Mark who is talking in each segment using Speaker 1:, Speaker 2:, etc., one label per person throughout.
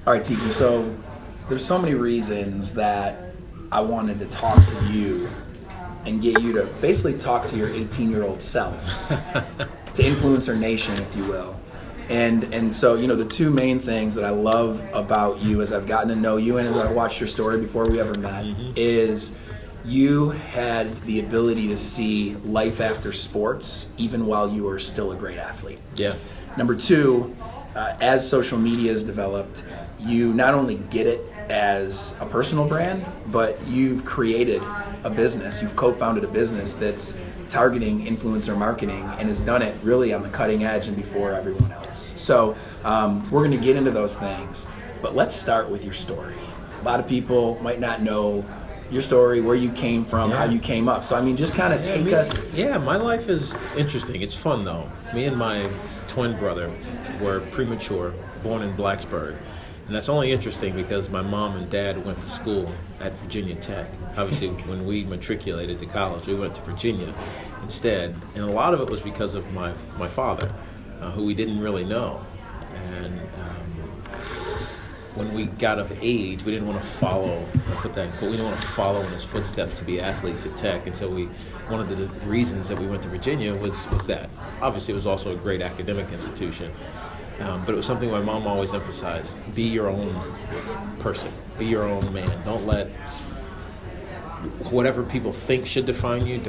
Speaker 1: All right, Tiki. So there's so many reasons that I wanted to talk to you and get you to basically talk to your 18-year-old self, to influencer nation, if you will. And so, the two main things that I love about you as I've gotten to know you and as I watched your story before we ever met is you had the ability to see life after sports even while you were still a great athlete.
Speaker 2: Yeah.
Speaker 1: Number two, as social media has developed, you not only get it as a personal brand, but you've created a business. You've co-founded a business that's targeting influencer marketing and has done it really on the cutting edge and before everyone else. So we're going to get into those things, but let's start with your story. A lot of people might not know your story, where you came from, how you came up. So just kind of take us.
Speaker 2: Yeah, my life is interesting. It's fun though. Me and my twin brother were premature, born in Blacksburg. And that's only interesting because my mom and dad went to school at Virginia Tech. Obviously, when we matriculated to college, we went to Virginia instead. And a lot of it was because of my father, who we didn't really know. And when we got of age, we didn't want to follow, we didn't want to follow in his footsteps to be athletes at Tech. And so one of the reasons that we went to Virginia was that. Obviously, it was also a great academic institution. But it was something my mom always emphasized: be your own person, be your own man. Don't let whatever people think should define you.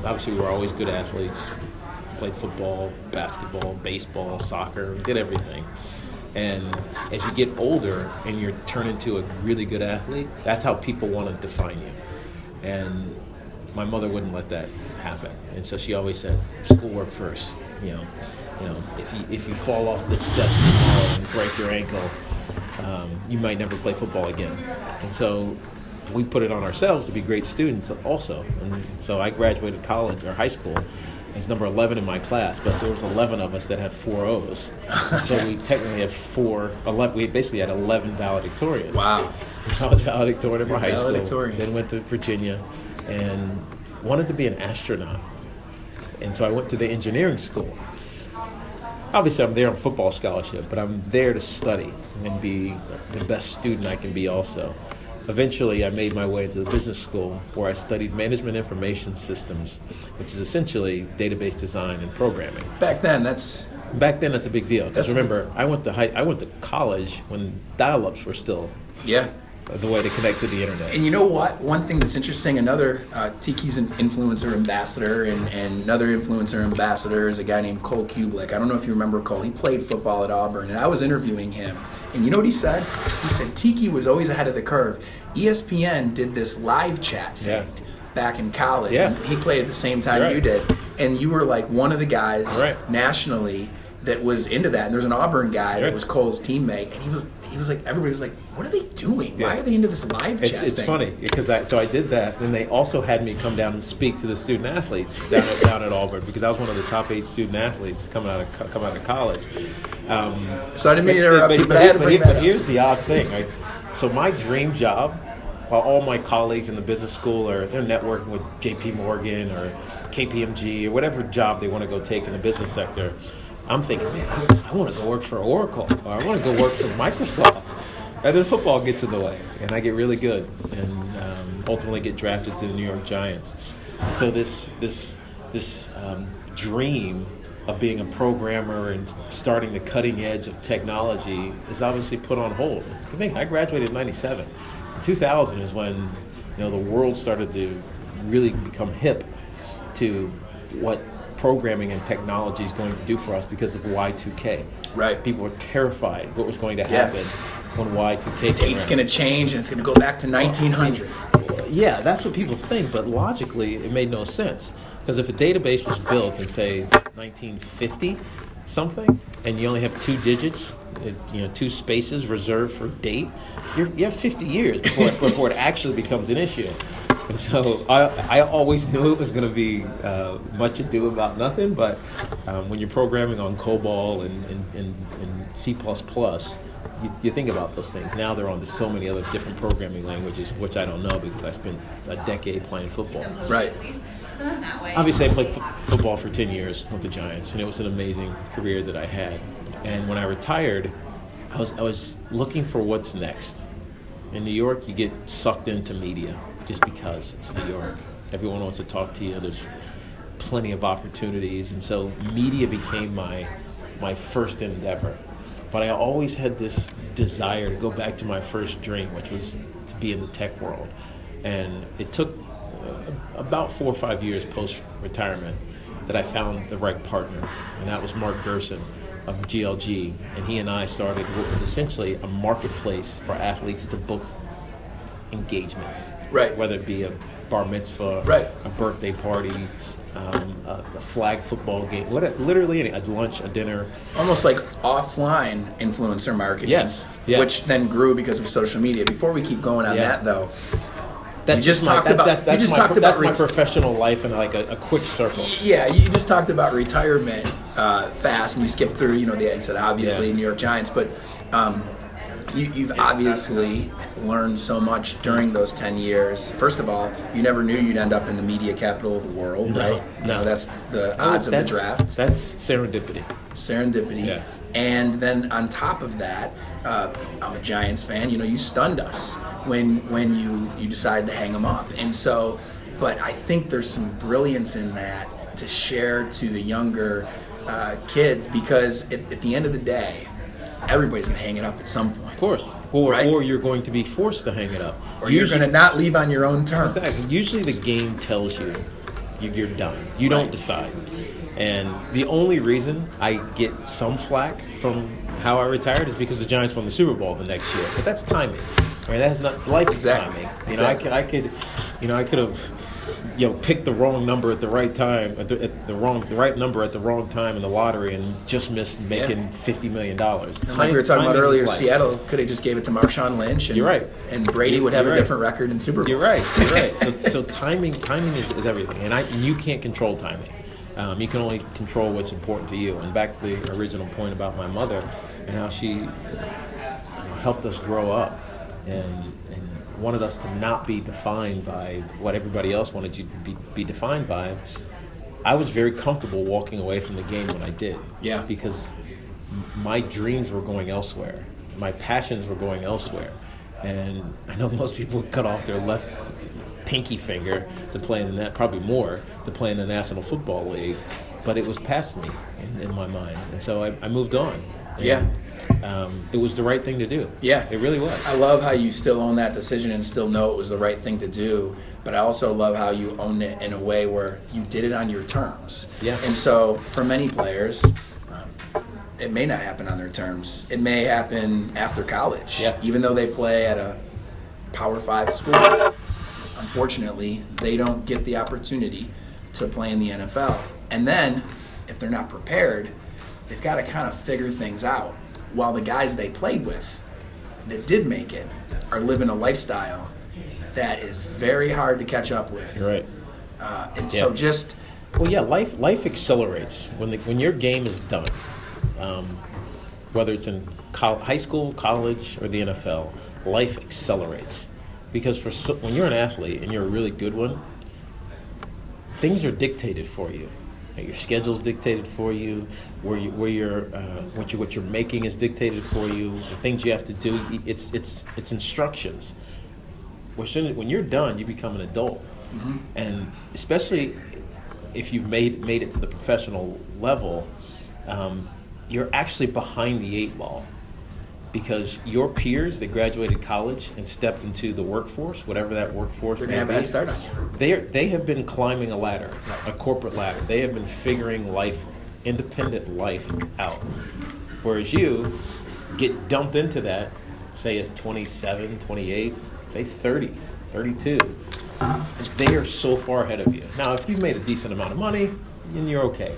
Speaker 2: Obviously, we were always good athletes, played football, basketball, baseball, soccer, did everything. And as you get older and you turn into a really good athlete, that's how people want to define you. And my mother wouldn't let that happen. And so she always said, schoolwork first, if you fall off the steps tomorrow and break your ankle, you might never play football again. And so we put it on ourselves to be great students also. And so I graduated college or high school as number 11 in my class, but there was 11 of us that had 4 O's. So we technically had 11. We basically had 11 valedictorians.
Speaker 1: Wow.
Speaker 2: So I was valedictorian in my high school.
Speaker 1: Valedictorian.
Speaker 2: Then went to Virginia and wanted to be an astronaut. And so I went to the engineering school. Obviously, I'm there on football scholarship, but I'm there to study and be the best student I can be also. Eventually, I made my way into the business school where I studied management information systems, which is essentially database design and programming.
Speaker 1: Back then, that's
Speaker 2: a big deal. Because remember, I went to college when dial-ups were still the way to connect to the internet.
Speaker 1: And you know what? One thing that's interesting, another Tiki's an influencer ambassador, and another influencer ambassador is a guy named Cole Kublik. I don't know if you remember Cole. He played football at Auburn, and I was interviewing him. And you know what he said? He said Tiki was always ahead of the curve. ESPN did this live chat thing back in college.
Speaker 2: Yeah.
Speaker 1: And he played at the same time you did. And you were like one of the guys nationally that was into that. And there's an Auburn guy that was Cole's teammate, and he was like, everybody was like, what are they doing? Why are they into this live chat thing?
Speaker 2: It's funny because I did that, and they also had me come down and speak to the student athletes down at Auburn because I was one of the top 8 student athletes coming out of college.
Speaker 1: So I didn't mean to interrupt you, but I had to bring that up.
Speaker 2: Here's the odd thing. So my dream job, while all my colleagues in the business school they're networking with J.P. Morgan or KPMG or whatever job they want to go take in the business sector, I'm thinking, man, I want to go work for Oracle, or I want to go work for Microsoft. And then football gets in the way, and I get really good, and ultimately get drafted to the New York Giants. So this dream of being a programmer and starting the cutting edge of technology is obviously put on hold. I think I graduated in '97. 2000 is when the world started to really become hip to what programming and technology is going to do for us because of Y2K.
Speaker 1: Right.
Speaker 2: People were terrified what was going to happen when Y2K came around.
Speaker 1: It's going to change and it's going to go back to 1900.
Speaker 2: Yeah, that's what people think, but logically it made no sense. Because if a database was built in, say, 1950 something, and you only have 2 digits, 2 spaces reserved for date, you have 50 years before it actually becomes an issue. And so I always knew it was going to be much ado about nothing, but when you're programming on COBOL and C++, you think about those things. Now they're on to so many other different programming languages, which I don't know because I spent a decade playing football.
Speaker 1: Right.
Speaker 2: Obviously, I played football for 10 years with the Giants, and it was an amazing career that I had. And when I retired, I was looking for what's next. In New York, you get sucked into media just because it's New York. Everyone wants to talk to you. There's plenty of opportunities, and so media became my first endeavor. But I always had this desire to go back to my first dream, which was to be in the tech world. And it took about 4 or 5 years post-retirement that I found the right partner, and that was Mark Gerson of GLG. And he and I started what was essentially a marketplace for athletes to book engagements,
Speaker 1: Right.
Speaker 2: whether it be a bar mitzvah,
Speaker 1: Right.
Speaker 2: a birthday party, a flag football game, literally a lunch, a dinner.
Speaker 1: Almost like offline influencer marketing.
Speaker 2: Yes. Yeah.
Speaker 1: Which then grew because of social media. Before we keep going on
Speaker 2: Yeah.
Speaker 1: that, though,
Speaker 2: That's
Speaker 1: you just
Speaker 2: my-
Speaker 1: talked
Speaker 2: that's-
Speaker 1: about
Speaker 2: that's
Speaker 1: you just
Speaker 2: my-
Speaker 1: talked about
Speaker 2: that's my professional life in like a quick circle.
Speaker 1: Yeah, you just talked about retirement fast, and you skipped through, I said obviously
Speaker 2: Yeah.
Speaker 1: New York Giants, but you've obviously learned so much during those 10 years. First of all, you never knew you'd end up in the media capital of the world,
Speaker 2: No,
Speaker 1: right?
Speaker 2: no.
Speaker 1: That's the odds of the draft.
Speaker 2: That's serendipity.
Speaker 1: Serendipity.
Speaker 2: Yeah.
Speaker 1: And then on top of that, I'm a Giants fan. You stunned us when you decided to hang them up. And so, but I think there's some brilliance in that to share to the younger kids, because at the end of the day, everybody's going to hang it up at some point.
Speaker 2: Of course. Or
Speaker 1: Right.
Speaker 2: or you're going to be forced to hang it up.
Speaker 1: Or you're going to not leave on your own terms.
Speaker 2: Exactly. Usually the game tells you you're done. You don't
Speaker 1: Right.
Speaker 2: decide. And the only reason I get some flack from how I retired is because the Giants won the Super Bowl the next year. But that's timing. Right? That's not life is
Speaker 1: Exactly.
Speaker 2: timing.
Speaker 1: Exactly.
Speaker 2: I could have picked the wrong number at the right time, the right number at the wrong time in the lottery, and just missed making $50 million.
Speaker 1: And like we were talking about earlier, Seattle could have just gave it to Marshawn Lynch, and,
Speaker 2: You're right.
Speaker 1: and Brady would have
Speaker 2: You're
Speaker 1: a
Speaker 2: right.
Speaker 1: different record in Super Bowl.
Speaker 2: You're right. You're right. So timing is everything, and you can't control timing. You can only control what's important to you. And back to the original point about my mother and how she helped us grow up and wanted us to not be defined by what everybody else wanted you to be defined by. I was very comfortable walking away from the game when I did.
Speaker 1: Yeah.
Speaker 2: Because my dreams were going elsewhere. My passions were going elsewhere. And I know most people would cut off their left pinky finger to play in the net, probably more, to play in the National Football League, but it was past me in my mind. And so I moved on. And,
Speaker 1: Yeah.
Speaker 2: It was the right thing to do.
Speaker 1: Yeah.
Speaker 2: It really was.
Speaker 1: I love how you still own that decision and still know it was the right thing to do, but I also love how you own it in a way where you did it on your terms.
Speaker 2: Yeah.
Speaker 1: And so for many players, it may not happen on their terms. It may happen after college,
Speaker 2: Yeah.
Speaker 1: even though they play at a Power 5 school. Unfortunately, they don't get the opportunity to play in the NFL. And then, if they're not prepared, they've got to kind of figure things out. While the guys they played with that did make it are living a lifestyle that is very hard to catch up with.
Speaker 2: You're right.
Speaker 1: And
Speaker 2: Yeah.
Speaker 1: so just,
Speaker 2: Well, yeah, life accelerates when your game is done. Whether it's in high school, college, or the NFL, life accelerates. Because when you're an athlete and you're a really good one, things are dictated for you. Your schedule's dictated for you. What you're making is dictated for you. The things you have to do, it's instructions. When you're done, you become an adult, and especially if you've made it to the professional level, you're actually behind the 8 ball. Because your peers that graduated college and stepped into the workforce, whatever that workforce
Speaker 1: they're
Speaker 2: may
Speaker 1: going to have a
Speaker 2: be,
Speaker 1: head start on you.
Speaker 2: they have been climbing a ladder, a corporate ladder. They have been figuring independent life out. Whereas you get dumped into that, say at 27, 28, say 30, 32. They are so far ahead of you. Now, if you've made a decent amount of money, then you're okay.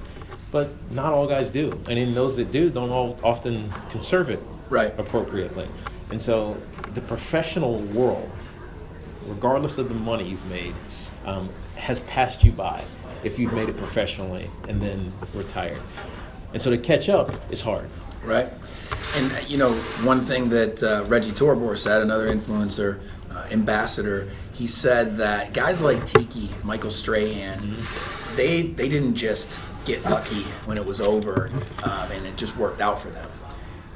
Speaker 2: But not all guys do. And in those that do, don't all often conserve it
Speaker 1: Right.
Speaker 2: appropriately. And so the professional world, regardless of the money you've made, has passed you by if you've made it professionally and then retired. And so to catch up is hard.
Speaker 1: Right. And, one thing that Reggie Torbor said, another influencer, ambassador, he said that guys like Tiki, Michael Strahan, they didn't just get lucky when it was over and it just worked out for them.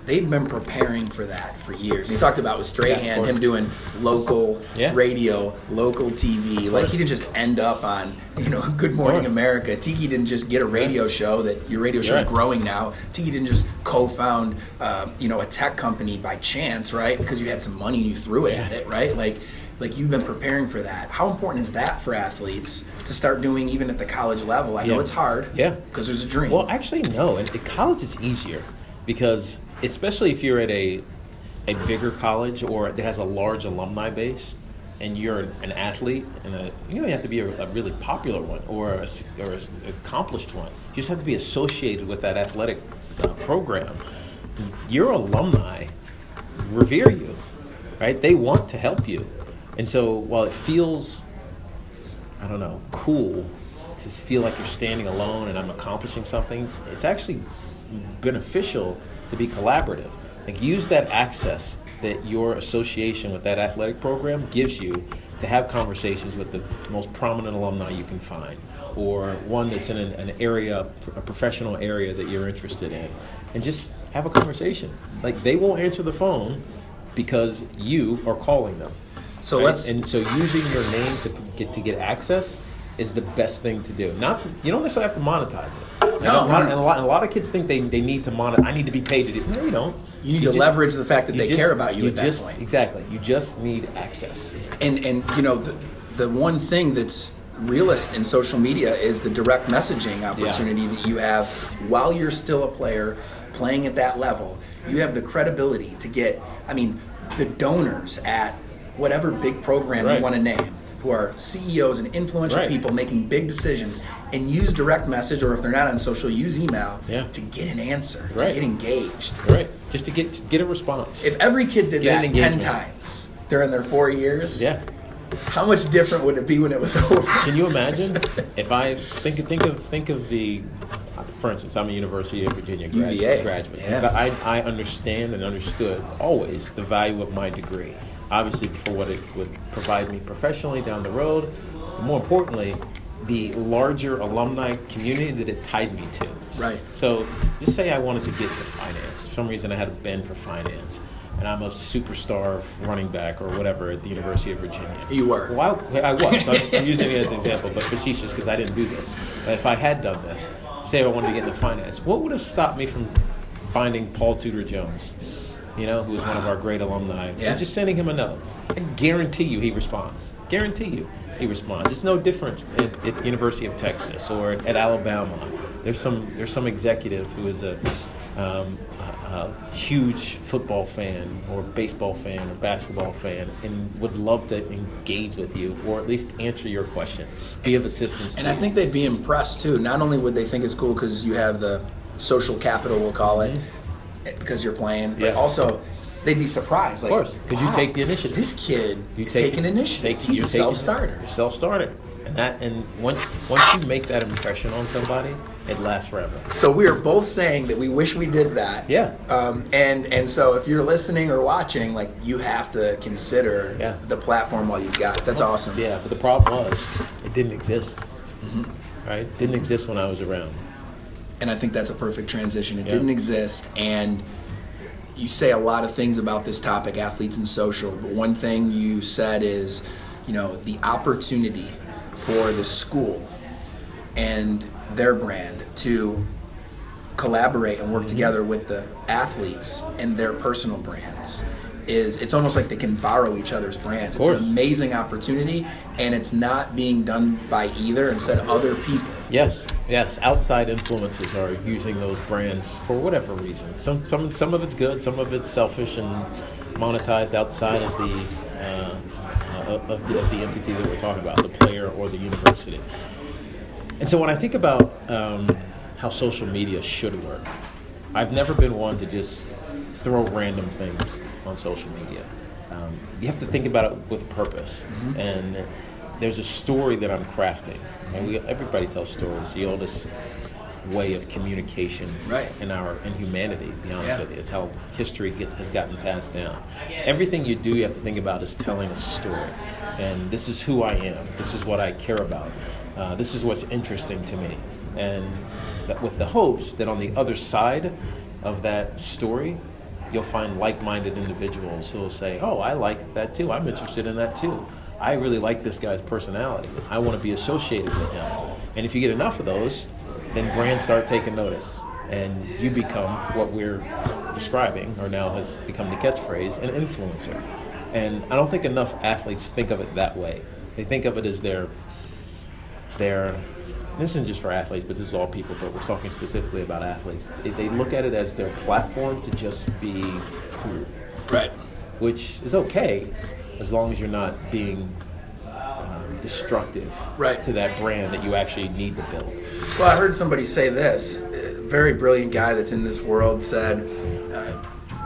Speaker 1: they've been preparing for that for years. He talked about with Strahan, him doing local radio, local TV. Like, he didn't just end up on, Good Morning America. Tiki didn't just get a radio show that your radio show is growing now. Tiki didn't just co-found, a tech company by chance, right? Because you had some money and you threw it at it, right? Like you've been preparing for that. How important is that for athletes to start doing even at the college level? I know it's hard because there's a dream.
Speaker 2: Well, actually, no. At college, it's easier because especially if you're at a bigger college or that has a large alumni base and you're an athlete, and you don't have to be a really popular one or an accomplished one. You just have to be associated with that athletic program. Your alumni revere you, right? They want to help you. And so while it feels, cool to feel like you're standing alone and I'm accomplishing something, it's actually beneficial to be collaborative. Like, use that access that your association with that athletic program gives you to have conversations with the most prominent alumni you can find, or one that's in an area, a professional area that you're interested in, and just have a conversation. Like, they won't answer the phone because you are calling them.
Speaker 1: So
Speaker 2: and so using your name to get access is the best thing to do. You don't necessarily have to monetize it.
Speaker 1: No,
Speaker 2: and a lot of kids think they need to monetize. I need to be paid to do. No, you don't.
Speaker 1: You need to leverage the fact that they care about you at that point.
Speaker 2: Exactly. You just need access.
Speaker 1: And the one thing that's realist in social media is the direct messaging opportunity that you have while you're still a player playing at that level. You have the credibility to get, the donors at whatever big program you want to name, who are CEOs and influential people making big decisions, and use direct message, or if they're not on social, use email to get an answer, to get engaged.
Speaker 2: Right, just to get a response.
Speaker 1: If every kid did that 10 times during their 4 years, how much different would it be when it was over?
Speaker 2: Can you imagine if I think of the, for instance, I'm a University of Virginia graduate. I understand and understood always the value of my degree. Obviously, for what it would provide me professionally down the road, but more importantly, the larger alumni community that it tied me to.
Speaker 1: Right.
Speaker 2: So just say I wanted to get to finance. For some reason, I had a bend for finance, and I'm a superstar running back or whatever at the University of Virginia.
Speaker 1: You were.
Speaker 2: Well, I was. I'm using it as an example, but facetious because I didn't do this. But if I had done this, say I wanted to get into finance, what would have stopped me from finding Paul Tudor Jones? Who was one of our great alumni, and just sending him a note. I guarantee you he responds. Guarantee you he responds. It's no different at the University of Texas or at Alabama. There's some executive who is a huge football fan or baseball fan or basketball fan and would love to engage with you or at least answer your question, be of assistance to you.
Speaker 1: I think they'd be impressed too. Not only would they think it's cool because you have the social capital, we'll call it, because you're playing, but also they'd be surprised. Like,
Speaker 2: of course, because you take the initiative.
Speaker 1: This kid is taking initiative. He's a self-starter.
Speaker 2: You're self-starter. And once you make that impression on somebody, it lasts forever.
Speaker 1: So we are both saying that we wish we did that.
Speaker 2: Yeah.
Speaker 1: And so if you're listening or watching, like, you have to consider the platform while you've got it. That's awesome.
Speaker 2: Yeah, but the problem was it didn't exist. Right? It didn't exist when I was around.
Speaker 1: And I think that's a perfect transition. It didn't exist, and you say a lot of things about this topic, athletes and social, but one thing you said is, the opportunity for the school and their brand to collaborate and work together with the athletes and their personal brands it's almost like they can borrow each other's brands. It's an amazing opportunity, and it's not being done by either, instead other people.
Speaker 2: Yes. Outside influences are using those brands for whatever reason. Some of it's good, some of it's selfish and monetized outside of the entity that we're talking about, the player or the university. And so when I think about how social media should work, I've never been one to just throw random things on social media. You have to think about it with purpose. And there's a story that I'm crafting. And everybody tells stories. The oldest way of communication in humanity, to be honest with you. It's how history has gotten passed down. Everything you do, you have to think about is telling a story. And this is who I am. This is what I care about. This is what's interesting to me. And with the hopes that on the other side of that story, you'll find like-minded individuals who will say, oh, I like that too. I'm interested in that too. I really like this guy's personality. I want to be associated with him. And if you get enough of those, then brands start taking notice. And you become what we're describing, or now has become the catchphrase, an influencer. And I don't think enough athletes think of it that way. They think of it as their this isn't just for athletes, but this is all people, but we're talking specifically about athletes. They look at it as their platform to just be cool.
Speaker 1: Right.
Speaker 2: Which is okay, as long as you're not being destructive to that brand that you actually need to build.
Speaker 1: Well, I heard somebody say this. A very brilliant guy that's in this world said,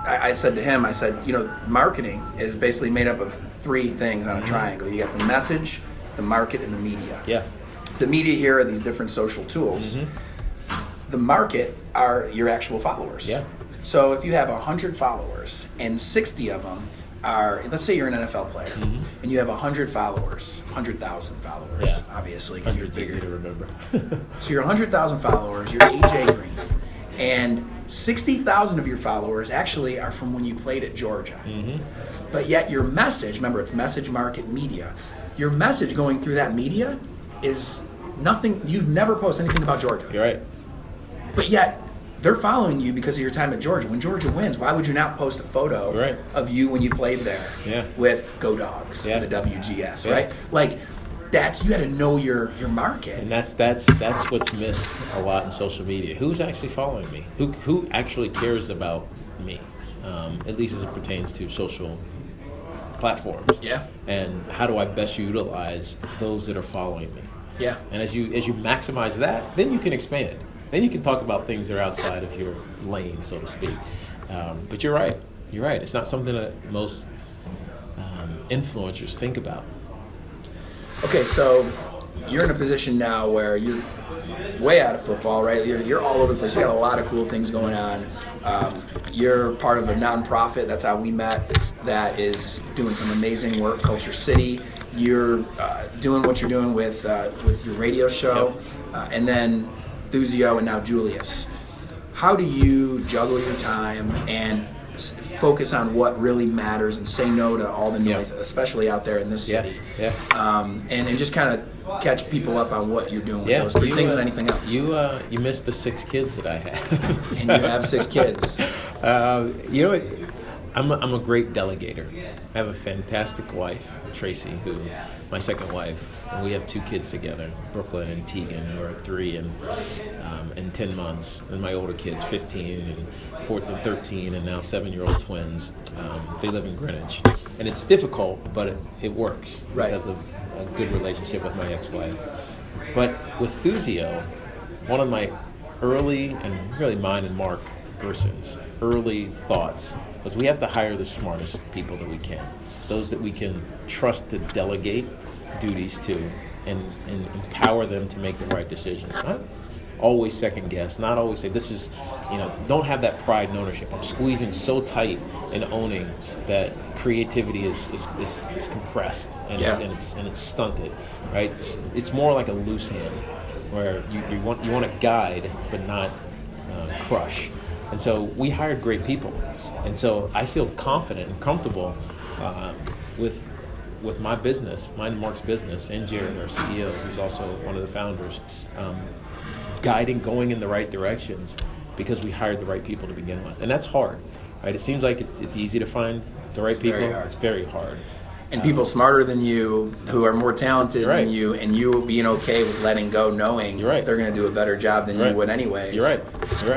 Speaker 1: I said to him, I said, marketing is basically made up of three things on a triangle. You got the message, the market, and the media.
Speaker 2: Yeah.
Speaker 1: The media here are these different social tools. The market are your actual followers.
Speaker 2: Yeah.
Speaker 1: So if you have 100 followers and 60 of them are, let's say you're an NFL player, and you have 100 followers, 100,000 followers, obviously.
Speaker 2: 100's easy to remember.
Speaker 1: So you're 100,000 followers, you're AJ Green, and 60,000 of your followers actually are from when you played at Georgia. But yet your message, remember it's message, market, media, your message going through that media is nothing, you never post anything about Georgia.
Speaker 2: You're right.
Speaker 1: But yet they're following you because of your time at Georgia. When Georgia wins, why would you not post a photo of you when you played there with Go Dogs, the WGS, right? Like, that's, you got to know your market.
Speaker 2: And that's what's missed a lot in social media. Who's actually following me? Who actually cares about me? At least as it pertains to social platforms.
Speaker 1: Yeah.
Speaker 2: And how do I best utilize those that are following me?
Speaker 1: Yeah.
Speaker 2: And as you maximize that, then you can expand. Then you can talk about things that are outside of your lane, so to speak. But you're right. You're right. It's not something that most influencers think about.
Speaker 1: Okay, so you're in a position now where you're way out of football, right? You're all over the place. You got a lot of cool things going on. You're part of a nonprofit. That's how we met. That is doing some amazing work, Culture City. You're doing what you're doing with your radio show, and then Thuzio and now Julius. How do you juggle your time and focus on what really matters and say no to all the noise, especially out there in this city? And just kind of catch people up on what you're doing with those three things and anything else.
Speaker 2: You missed the 6 kids that I have.
Speaker 1: And you have 6 kids.
Speaker 2: I'm a great delegator. I have a fantastic wife, Tracy, who my second wife, and we have 2 kids together, Brooklyn and Tegan, who are 3 and 10 months, and my older kids, 15 and 14 and 13, and now 7-year-old twins. They live in Greenwich, and it's difficult, but it works because of a good relationship with my ex-wife. But with Thuzio, one of my early, and really mine and Mark Gerson's early thoughts was we have to hire the smartest people that we can, those that we can trust to delegate duties to and empower them to make the right decisions. Not always second guess, not always say this is, don't have that pride and ownership. I'm squeezing so tight and owning that creativity is compressed and it's stunted, right? It's more like a loose hand where you want to guide but not crush. And so we hired great people, and so I feel confident and comfortable with my business, mine and Mark's business, and Jared, our CEO, who's also one of the founders, going in the right directions because we hired the right people to begin with. And that's hard, right? It seems like it's easy to find the right people. It's very hard.
Speaker 1: And people smarter than you, who are more talented than you, and you being okay with letting go, knowing they're going to do a better job than you would anyways.
Speaker 2: You're right.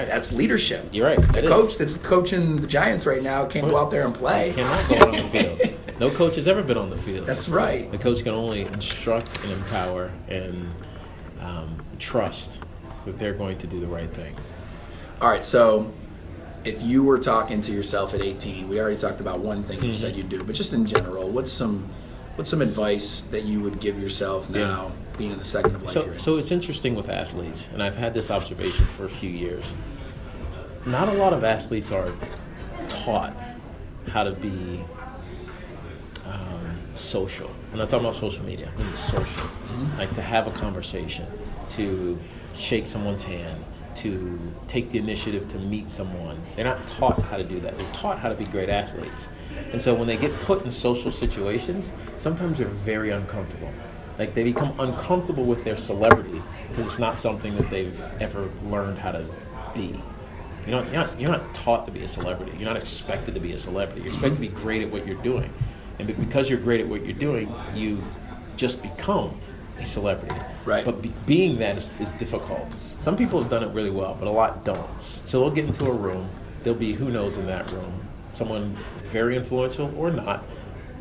Speaker 1: That's leadership.
Speaker 2: You're right.
Speaker 1: The coach that's coaching the Giants right now can't go out there and play.
Speaker 2: Cannot go out on the field. No coach has ever been on the field.
Speaker 1: That's right.
Speaker 2: The coach can only instruct and empower and trust that they're going to do the right thing.
Speaker 1: All right, so if you were talking to yourself at 18, we already talked about one thing you said you'd do, but just in general, what's some advice that you would give yourself now, being in the second of life you're in?
Speaker 2: So it's interesting with athletes, and I've had this observation for a few years. Not a lot of athletes are taught how to be social. I'm not talking about social media, I mean social. Like to have a conversation, to shake someone's hand, to take the initiative to meet someone. They're not taught how to do that. They're taught how to be great athletes. And so when they get put in social situations, sometimes they're very uncomfortable. Like they become uncomfortable with their celebrity because it's not something that they've ever learned how to be. You're not taught to be a celebrity. You're not expected to be a celebrity. You're expected to be great at what you're doing. And because you're great at what you're doing, you just become a celebrity.
Speaker 1: Right.
Speaker 2: But being that is difficult. Some people have done it really well, but a lot don't. So they'll get into a room. There'll be who knows in that room, someone very influential or not,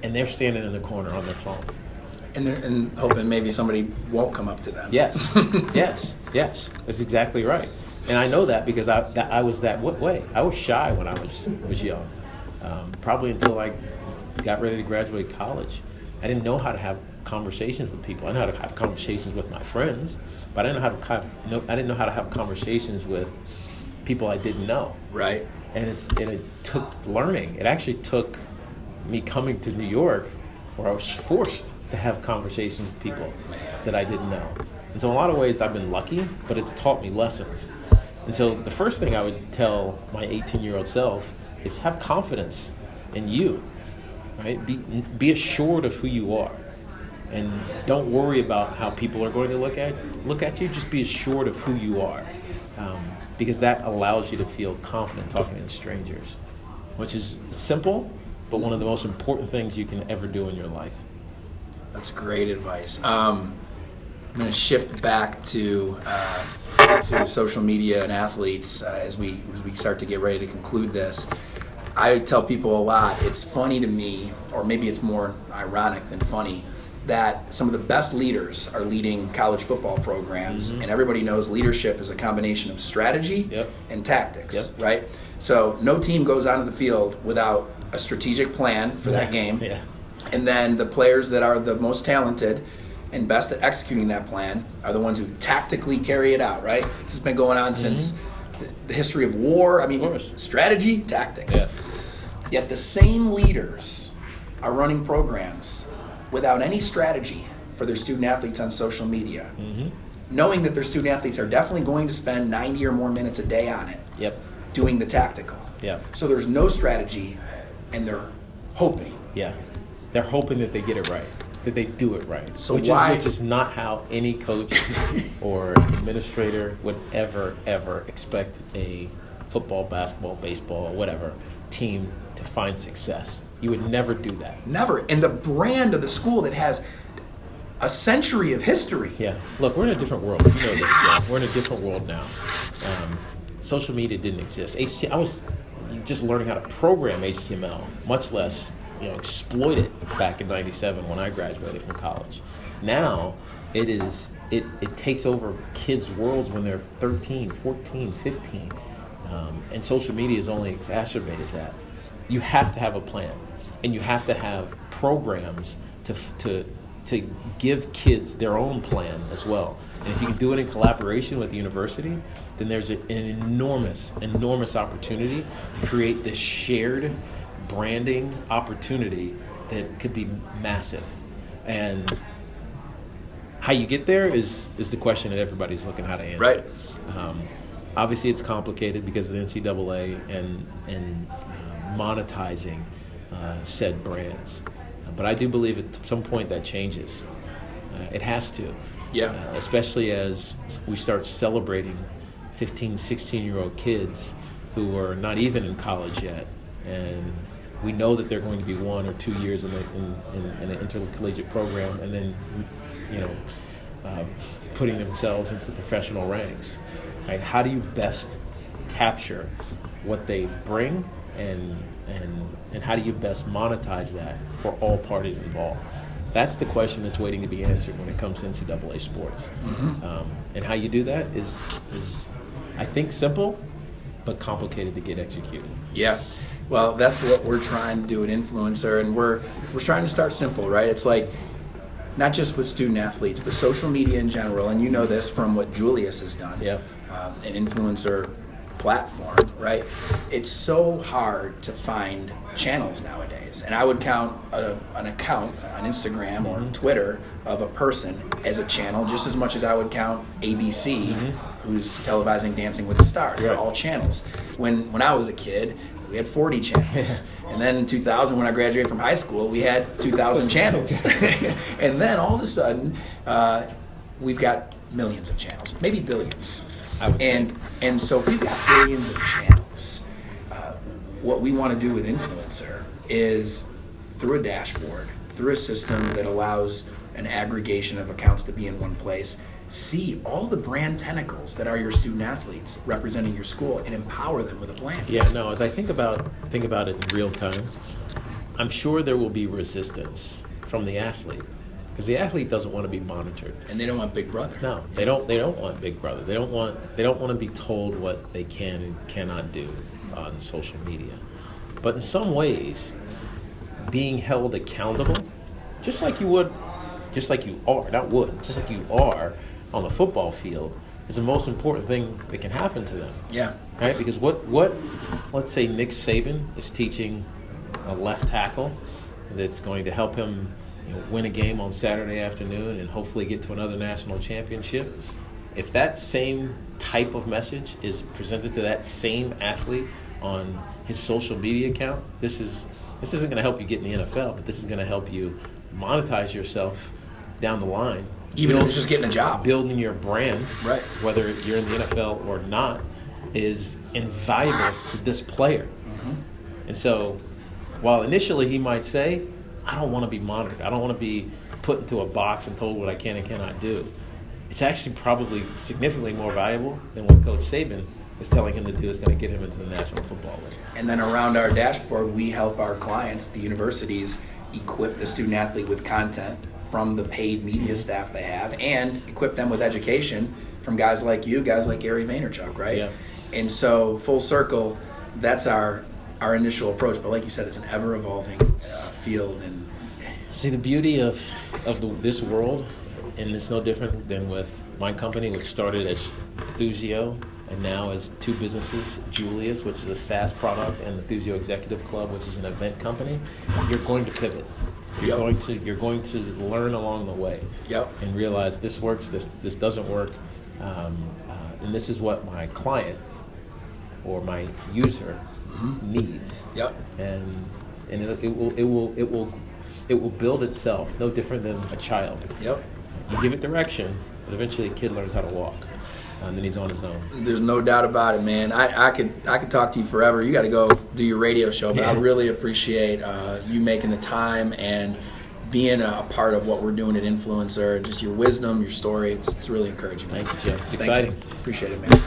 Speaker 2: and they're standing in the corner on their phone.
Speaker 1: And hoping maybe somebody won't come up to them.
Speaker 2: Yes, yes, that's exactly right. And I know that because I was that way. I was shy when I was young, probably until I got ready to graduate college. I didn't know how to have conversations with people. I know how to have conversations with my friends, but I didn't know how to have conversations with people I didn't know.
Speaker 1: Right.
Speaker 2: And it took learning. It actually took me coming to New York, where I was forced to have conversations with people that I didn't know. And so in a lot of ways I've been lucky, but it's taught me lessons. And so the first thing I would tell my 18-year-old self is have confidence in you, right? Be assured of who you are. And don't worry about how people are going to look at you. Just be assured of who you are, because that allows you to feel confident talking to strangers, which is simple, but one of the most important things you can ever do in your life.
Speaker 1: That's great advice. I'm going to shift back to social media and athletes as we start to get ready to conclude this. I tell people a lot, it's funny to me, or maybe it's more ironic than funny, that some of the best leaders are leading college football programs, and everybody knows leadership is a combination of strategy and tactics, right? So no team goes onto the field without a strategic plan for that game. Yeah. And then the players that are the most talented and best at executing that plan are the ones who tactically carry it out, right? This has been going on since the history of war. I mean, strategy, tactics. Yeah. Yet the same leaders are running programs without any strategy for their student athletes on social media, knowing that their student athletes are definitely going to spend 90 or more minutes a day on it, doing the tactical. So there's no strategy, and they're hoping.
Speaker 2: They're hoping that they get it right, that they do it right.
Speaker 1: So
Speaker 2: which is not how any coach or administrator would ever expect a football, basketball, baseball, whatever team to find success. You would never do that.
Speaker 1: Never. And the brand of the school that has a century of history.
Speaker 2: Look, we're in a different world. You know this, Joe. We're in a different world now. Social media didn't exist. I was just learning how to program HTML, much less exploit it back in '97 when I graduated from college. Now it takes over kids' worlds when they're 13, 14, 15, and social media has only exacerbated that. You have to have a plan, and you have to have programs to give kids their own plan as well. And if you can do it in collaboration with the university, then there's an enormous opportunity to create this shared branding opportunity that could be massive. And how you get there is the question that everybody's looking how to answer.
Speaker 1: Right.
Speaker 2: Obviously, it's complicated because of the NCAA and monetizing said brands. But I do believe at some point that changes. It has to. Especially as we start celebrating 15, 16-year-old kids who are not even in college yet, and we know that they're going to be 1 or 2 years in an intercollegiate program, and then putting themselves into the professional ranks. Right? How do you best capture what they bring, and how do you best monetize that for all parties involved? That's the question that's waiting to be answered when it comes to NCAA sports. And how you do that is I think simple, but complicated to get executed.
Speaker 1: Well, that's what we're trying to do at Influencer, and we're trying to start simple, right? It's like not just with student athletes, but social media in general, and you know this from what Julius has done, an influencer platform, right? It's so hard to find channels nowadays, and I would count an account on Instagram or Twitter of a person as a channel just as much as I would count ABC, who's televising Dancing with the Stars. They're
Speaker 2: Right.
Speaker 1: all channels. When I was a kid, we had 40 channels. And then in 2000, when I graduated from high school, we had 2,000 channels. And then all of a sudden, we've got millions of channels, maybe billions.
Speaker 2: I would say.
Speaker 1: And so if we've got billions of channels, what we want to do with Influencer is through a dashboard, through a system that allows an aggregation of accounts to be in one place, see all the brand tentacles that are your student athletes representing your school and empower them with a plan.
Speaker 2: Yeah, no, as I think about it in real time, I'm sure there will be resistance from the athlete, because the athlete doesn't want to be monitored.
Speaker 1: And they don't want Big Brother.
Speaker 2: No, they don't want Big Brother. They don't want to be told what they can and cannot do on social media. But in some ways, being held accountable, just like you are on the football field, is the most important thing that can happen to them.
Speaker 1: Yeah.
Speaker 2: Right? Because what let's say Nick Saban is teaching a left tackle that's going to help him, win a game on Saturday afternoon and hopefully get to another national championship. If that same type of message is presented to that same athlete on his social media account, this isn't going to help you get in the NFL, but this is going to help you monetize yourself down the line.
Speaker 1: Even if it's just getting a job.
Speaker 2: Building your brand,
Speaker 1: right,
Speaker 2: whether you're in the NFL or not, is invaluable to this player.
Speaker 1: Mm-hmm.
Speaker 2: And so, while initially he might say, I don't want to be monitored, I don't want to be put into a box and told what I can and cannot do, it's actually probably significantly more valuable than what Coach Saban is telling him to do is going to get him into the National Football League.
Speaker 1: And then around our dashboard, we help our clients, the universities, equip the student athlete with content from the paid media staff they have, and equip them with education from guys like you, guys like Gary Vaynerchuk, right?
Speaker 2: Yeah.
Speaker 1: And so, full circle, that's our initial approach. But like you said, it's an ever-evolving field. And
Speaker 2: see, the beauty of this world, and it's no different than with my company, which started as Thusio and now as two businesses, Julius, which is a SaaS product, and the Thusio Executive Club, which is an event company. You're going to pivot. You're going to learn along the way, and realize this works, this doesn't work, and this is what my client or my user needs. And it will build itself, no different than a child. You give it direction, but eventually a kid learns how to walk, and then he's on his own.
Speaker 1: There's no doubt about it, man. I could talk to you forever. You got to go do your radio show, but I really appreciate you making the time and being a part of what we're doing at Influencer. Just your wisdom, your story. It's really encouraging.
Speaker 2: Thank you, Jim. It's exciting.
Speaker 1: Appreciate it, man.